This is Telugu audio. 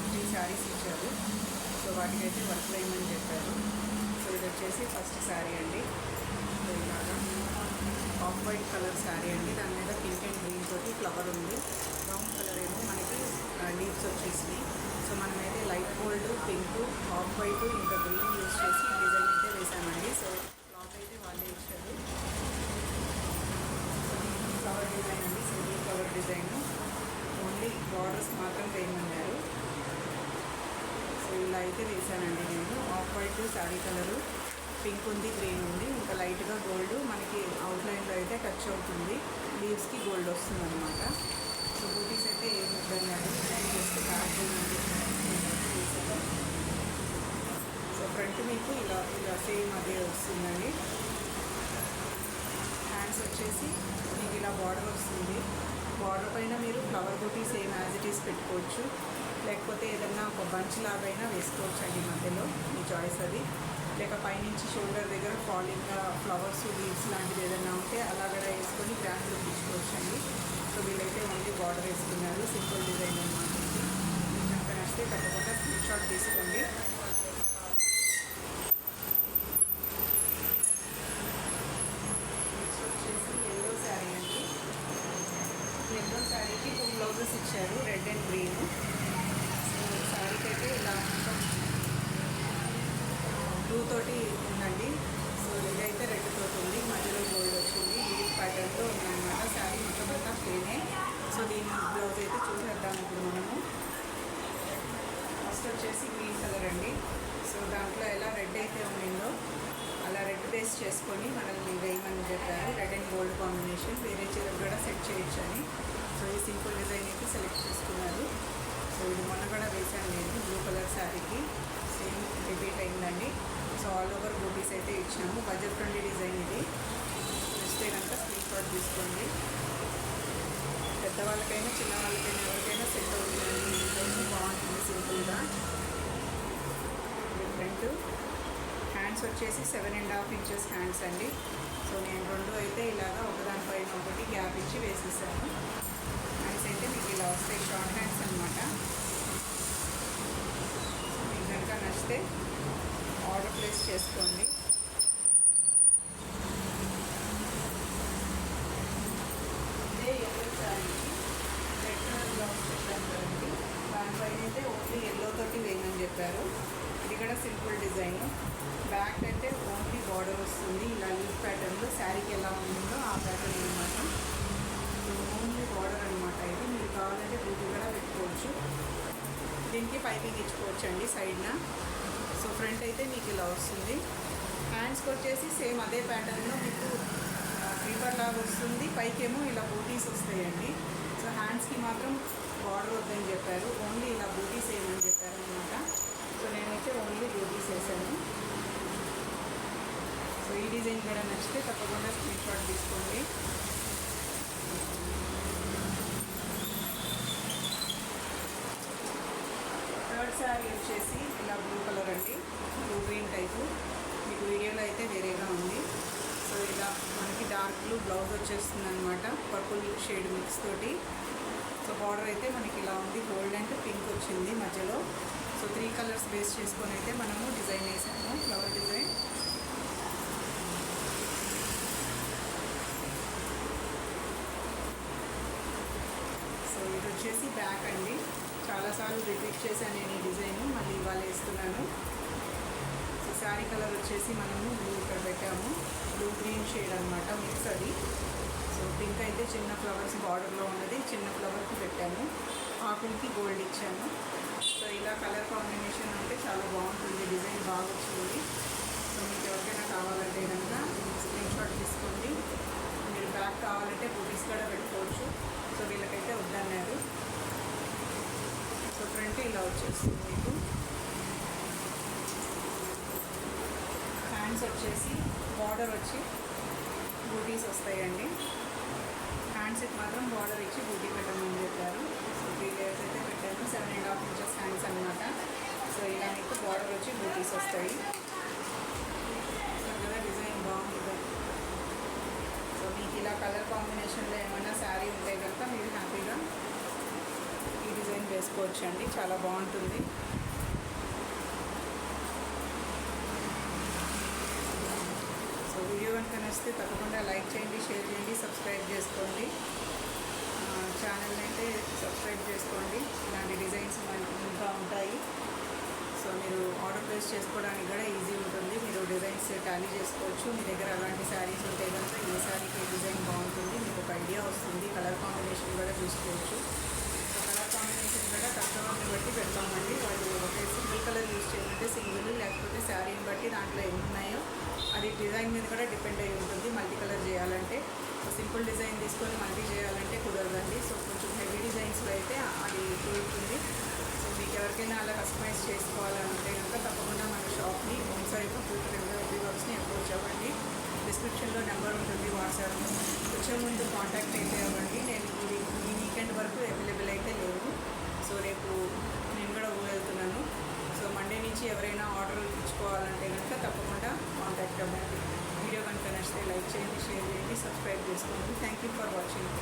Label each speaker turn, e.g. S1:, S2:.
S1: త్రీ శారీస్ ఇచ్చారు. సో వాటికైతే వర్క్ వేయమని చెప్పారు. సో ఇది వచ్చేసి ఫస్ట్ శారీ అండి. సో ఇలాగా ఆఫ్ వైట్ కలర్ శారీ అండి. దాని మీద పింక్ అండ్ గ్రీన్ తోటి ఫ్లవర్ ఉంది. బ్రౌన్ కలర్ ఏమో మనకి లీవ్స్ వచ్చేసినాయి. సో మనమైతే light gold, pink, off white ఇంకా గ్రీన్ యూజ్ చేసి డిజైన్ అయితే వేసామండి. సో క్లాత్ అయితే వాళ్ళే ఇచ్చారు. ఫ్లవర్ డిజైన్ అండి, single flower design. Only borders మాత్రం వేయమన్నారు. సో ఇలా అయితే వేసానండి నేను. Off white sari colour, pink ఉంది, గ్రీన్ ఉంది, ఇంకా లైట్గా గోల్డ్ మనకి అవుట్లైన్లో అయితే టచ్ అవుతుంది. లీవ్స్కి గోల్డ్ వస్తుంది అనమాట. సో బూటీస్ అయితే ఏమి వద్దన్నారు, జస్ట్ బ్యాక్ సో ఫ్రంట్ మీకు ఇలా ఇలా సేమ్ అదే వస్తుందండి. హ్యాండ్స్ వచ్చేసి మీకు ఇలా బార్డర్ వస్తుంది. బార్డర్ పైన మీరు ఫ్లవర్ బూటీ సేమ్ యాజ్ ఇట్ ఈస్ పెట్టుకోవచ్చు, లేకపోతే ఏదన్నా ఒక బంచ్ లాగైనా వేసుకోవచ్చు అండి మధ్యలో, మీ చాయిస్ అది. లేక పైనుంచి షోల్డర్ దగ్గర ఫాలింగ్గా ఫ్లవర్స్, లీవ్స్ లాంటిది ఏదైనా ఉంటే అలా కూడా వేసుకొని గ్రాండ్ లుక్ ఇచ్చుకోవచ్చు అండి. సో వీళ్ళైతే ఓన్లీ బార్డర్ వేసుకున్నారు. సింపుల్ డిజైన్ అనమాట. మీకు కనుక నచ్చితే తప్పకుండా స్క్రీన్ షాట్ తీసుకోండి. నెక్స్ట్ వచ్చేసి ఎల్లో శారీ అండి. ఎల్లో శారీకి 2 బ్లౌజెస్ ఇచ్చారు, రెడ్ అండ్ గ్రీన్. సో శారీకి అయితే ఇలా మొత్తం బ్లూ తోటి ఉందండి. సో ఇదైతే రెడ్ తోటి ఉంది, మధ్యలో గోల్డ్ వచ్చింది. ఇది ప్యాటర్న్తో ఉందన్నమాట. శారీ మొత్తం అంతా ప్లేనే. సో దీని బ్లౌజ్ అయితే చూసేద్దాం ఇప్పుడు మనము. ఫస్ట్ వచ్చేసి గ్రీన్ కలర్ అండి. సో దాంట్లో ఎలా రెడ్ అయితే ఉండిందో అలా రెడ్ బేస్ చేసుకొని మనల్ని వేయమని చెప్పారు. రెడ్ అండ్ గోల్డ్ కాంబినేషన్ వేరే చీరకు కూడా సెట్ చేయొచ్చని. సో ఈ సింపుల్ డిజైన్ అయితే సెలెక్ట్ చేసుకున్నారు. సో ఇది మొన్న కూడా వేసాను నేను బ్లూ కలర్ శారీకి. సేమ్ రిపీట్ అయిందండి. సో ఆల్ ఓవర్ బూటీస్ అయితే ఇచ్చాము. బడ్జెట్ ఫ్రెండ్లీ డిజైన్ ఇది. నచ్చితే కనుక స్క్రీన్ షాట్ తీసుకోండి. పెద్దవాళ్ళకైనా చిన్నవాళ్ళకైనా ఎవరికైనా సెట్ అవుతుందండి. ఈ డిజైన్ బాగుంటుంది సింపుల్గా. డిఫరెంట్ హ్యాండ్స్ వచ్చేసి 7.5 ఇంచెస్ హ్యాండ్స్ అండి. సో నేను రెండు అయితే ఇలాగా ఒకదానిపైన ఒకటి గ్యాప్ ఇచ్చి వేసేసాను. హ్యాండ్స్ అయితే మీకు ఇలా వస్తాయి, షార్ట్ హ్యాండ్స్ అనమాట. మీకు కనుక నచ్చితే ఆర్డర్ ప్లేస్ చేసుకోండి. ఇదే ఎల్లో శారీకి రెడ్ కలర్ బ్లౌజ్ చెప్పాను కదండి. దానిపైన అయితే ఓన్లీ ఎల్లో తోటి వేయమని చెప్పారు. ఇది కూడా సింపుల్ డిజైన్. బ్యాక్ అయితే ఓన్లీ బార్డర్ వస్తుంది ఇలా లీఫ్ ప్యాటర్న్లో. శారీకి ఎలా ఉంటుందో ఆ ప్యాటర్న్ అనమాట. ఓన్లీ బార్డర్ అనమాట. ఇది మీరు కావాలంటే బూటీ కూడా పెట్టుకోవచ్చు. దీనికి పైపింగ్ ఇచ్చుకోవచ్చు అండి సైడ్న. సో ఫ్రంట్ అయితే మీకు ఇలా వస్తుంది. హ్యాండ్స్కి వచ్చేసి సేమ్ అదే ప్యాటర్న్లో మీకు క్రీపర్ లాగా వస్తుంది. పైకేమో ఇలా బూటీస్ వస్తాయండి. సో హ్యాండ్స్కి మాత్రం బార్డర్ వద్దని చెప్పారు, ఓన్లీ ఇలా బూటీస్ వేయమని చెప్పారు అనమాట. సో నేనైతే ఓన్లీ బూటీస్ వేసాను. సో ఈ డిజైన్ కూడా నచ్చితే తప్పకుండా స్క్రీన్ షాట్ తీసుకోండి. థర్డ్ శారీ వచ్చేసి ఇలా బ్లూ కలర్ అండి, బ్లూ గ్రీన్ టైపు. మీకు వీడియోలో అయితే వేరేగా ఉంది. సో ఇలా మనకి డార్క్ బ్లూ బ్లౌజ్ వచ్చేస్తుంది అనమాట, పర్పుల్ షేడ్ మిక్స్ తోటి. సో బార్డర్ అయితే మనకి ఇలా ఉంది, గోల్డ్ అండ్ పింక్ వచ్చింది మధ్యలో. సో 3 కలర్స్ బేస్ చేసుకొని అయితే మనము డిజైన్ వేసాము, ఫ్లవర్ డిజైన్. సో ఇది వచ్చేసి బ్యాక్ అండి. చాలాసార్లు రిపీట్ చేశాను నేను ఈ డిజైన్, మళ్ళీ ఇవాళ వేస్తున్నాను. సో శారీ కలర్ వచ్చేసి మనము బ్లూ ఇక్కడ పెట్టాము, బ్లూ గ్రీన్ షేడ్ అనమాట మిక్స్ అది. సో పింక్ అయితే చిన్న ఫ్లవర్స్ బార్డర్లో ఉన్నది, చిన్న ఫ్లవర్కి పెట్టాము, ఆకులకి గోల్డ్ ఇచ్చాము. సో ఇలా కలర్ కాంబినేషన్ ఉంటే చాలా బాగుంటుంది, డిజైన్ బాగా వచ్చింది. సో మీకు ఎవరికైనా కావాలంటే కనుక స్క్రీన్ షాట్ తీసుకోండి. మీరు బ్యాక్ కావాలంటే బూటీస్ కూడా పెట్టుకోవచ్చు. సో వీళ్ళకైతే వద్దన్నారు. సో ఫ్రంట్ ఇలా వచ్చేస్తుంది మీకు. హ్యాండ్స్ వచ్చేసి బార్డర్ వచ్చి బూటీస్ వస్తాయండి. హ్యాండ్స్కి మాత్రం బార్డర్ ఇచ్చి బూటీ పెట్టమని చెప్పారు. సో 3 లేయర్స్ అయితే పెట్టాను, 7.5 ఇంచెస్ హ్యాండ్స్ అనమాట. సో ఇలా మీకు బార్డర్ వచ్చి బూటీస్ వస్తాయి. సో కదా డిజైన్ బాగుంది. సో మీకు ఇలా కలర్ కాంబినేషన్లో ఏమైనా శారీ ఉంటే కనుక మీరు హ్యాపీగా ఈ డిజైన్ వేసుకోవచ్చు. తీసుకోవచ్చు అండి, చాలా బాగుంటుంది. సో వీడియో కనుక నచ్చితే తప్పకుండా లైక్ చేయండి, షేర్ చేయండి, సబ్స్క్రైబ్ చేసుకోండి. ఛానల్ అయితే సబ్స్క్రైబ్ చేసుకోండి. ఇలాంటి డిజైన్స్ మనకి ఇంకా ఉంటాయి. సో మీరు ఆర్డర్ ప్లేస్ చేసుకోవడానికి కూడా ఈజీ ఉంటుంది. మీరు డిజైన్స్ టాలీ చేసుకోవచ్చు. మీ దగ్గర అలాంటి శారీస్ ఉంటే కనుక ఏ శారీకి డిజైన్ బాగుంటుంది మీకు ఒక ఐడియా వస్తుంది. కలర్ కాంబినేషన్ కూడా చూసుకోవచ్చు. సో కలర్ కాంబినేషన్ కూడా కస్టమర్ని బట్టి పెడతామండి. వాళ్ళు ఒకే సింగిల్ కలర్ యూజ్ చేయాలంటే సింగిల్, లేకపోతే శారీని బట్టి దాంట్లో ఎన్ని ఉన్నాయో అది డిజైన్ మీద కూడా డిపెండ్ అయి ఉంటుంది. మల్టీ కలర్ చేయాలంటే సింపుల్ డిజైన్ తీసుకొని మల్టీ చేయాలంటే కుదరదండి. సో కొంచెం హెవీ డిజైన్స్లో అయితే అది కుదురుతుంది. సో మీకు ఎవరికైనా అలా కస్టమైజ్ చేసుకోవాలంటే కనుక తప్పకుండా మన షాప్ని హోమ్సాయి కంప్యూటర్ ఎంబ్రాయిడరీ వర్క్స్ని అప్రోచ్ అవ్వండి. డిస్క్రిప్షన్లో నెంబర్ ఉంటుంది వాట్సాప్. వచ్చే ముందు కాంటాక్ట్ అయితే అవ్వండి. నేను ఈ వీకెండ్ వరకు అవైలబుల్ అయితే లేవు. సో రేపు నేను కూడా ఊరు వెళ్తున్నాను. సో మండే నుంచి ఎవరైనా ఆర్డర్ ఇచ్చుకోవాలంటే కనుక తప్పకుండా కాంటాక్ట్ అవ్వండి. వీడియో కనుక నచ్చితే లైక్ చేయండి, షేర్ చేయండి, సబ్స్క్రైబ్ చేసుకోండి. Thank you for watching.